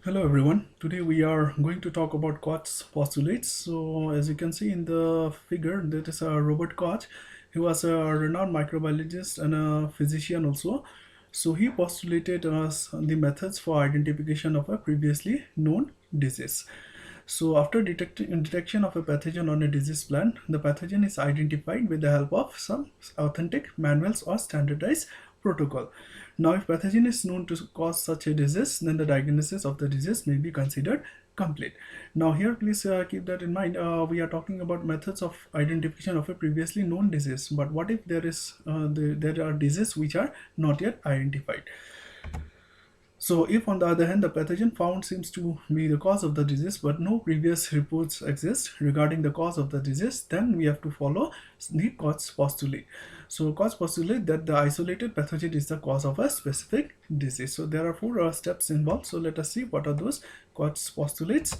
Hello everyone. Today we are going to talk about Koch's postulates. So as you can see in the figure, that is Robert Koch. He was a renowned microbiologist and a physician also. So he postulated the methods for identification of a previously known disease. So after detection of a pathogen on a disease plant, the pathogen is identified with the help of some authentic manuals or standardized protocol. Now, if pathogen is known to cause such a disease, then the diagnosis of the disease may be considered complete. Now, here please keep that in mind. We are talking about methods of identification of a previously known disease. But what if there are diseases which are not yet identified? So if on the other hand the pathogen found seems to be the cause of the disease but no previous reports exist regarding the cause of the disease, then we have to follow the Koch's postulate. So Koch's postulate that the isolated pathogen is the cause of a specific disease. So there are four steps involved. So let us see what are those Koch's postulates.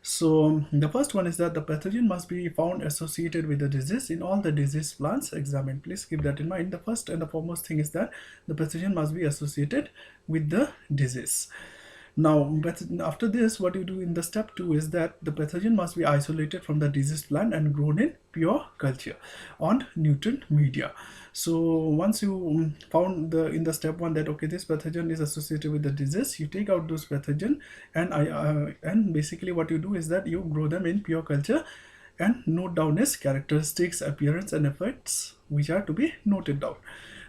So the first one is that the pathogen must be found associated with the disease in all the disease plants examined. Please keep that in mind. The first and the foremost thing is that the pathogen must be associated with the disease. Now, but after this, what you do in the step 2 is that the pathogen must be isolated from the disease plant and grown in pure culture on nutrient media. So once you found in the step 1 that okay, this pathogen is associated with the disease, you take out those pathogen and basically what you do is that you grow them in pure culture and note down its characteristics, appearance and effects which are to be noted down.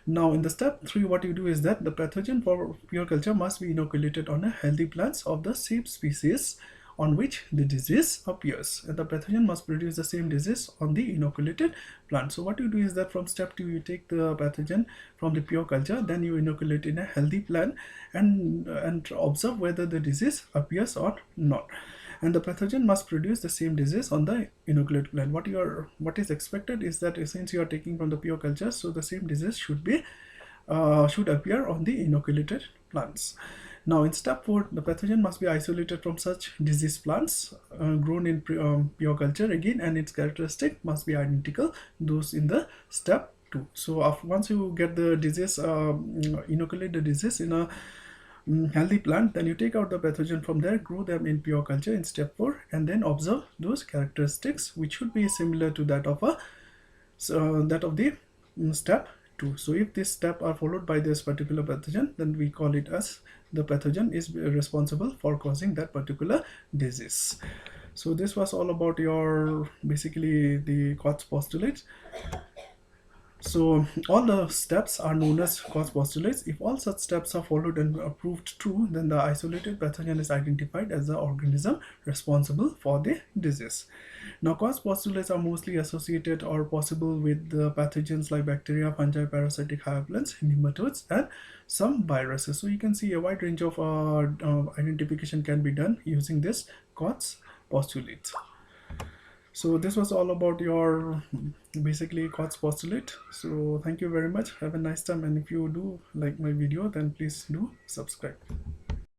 Now in the step 3, what you do is that the pathogen for pure culture must be inoculated on a healthy plants of the same species on which the disease appears, and the pathogen must produce the same disease on the inoculated plant. So what you do is that from step 2 you take the pathogen from the pure culture, then you inoculate in a healthy plant and observe whether the disease appears or not, and the pathogen must produce the same disease on the inoculated plant. What is expected is that since you are taking from the pure culture, so the same disease should appear on the inoculated plants. Now in step 4, the pathogen must be isolated from such disease plants grown in pure culture again, and its characteristic must be identical those in the step 2. So once you get the disease, inoculate the disease in a healthy plant, then you take out the pathogen from there, grow them in pure culture in step 4, and then observe those characteristics which should be similar to that of the step 2. So if this step are followed by this particular pathogen, then we call it as the pathogen is responsible for causing that particular disease. So this was all about your basically the Koch's postulates. So all the steps are known as Koch's postulates. If all such steps are followed and proved true, then the isolated pathogen is identified as the organism responsible for the disease. Now Koch's postulates are mostly associated or possible with the pathogens like bacteria, fungi, parasitic hyoplants, nematodes and some viruses. So you can see a wide range of identification can be done using this Koch's postulates. So this was all about your basically Koch's postulate. So thank you very much, have a nice time, and if you do like my video, then please do subscribe.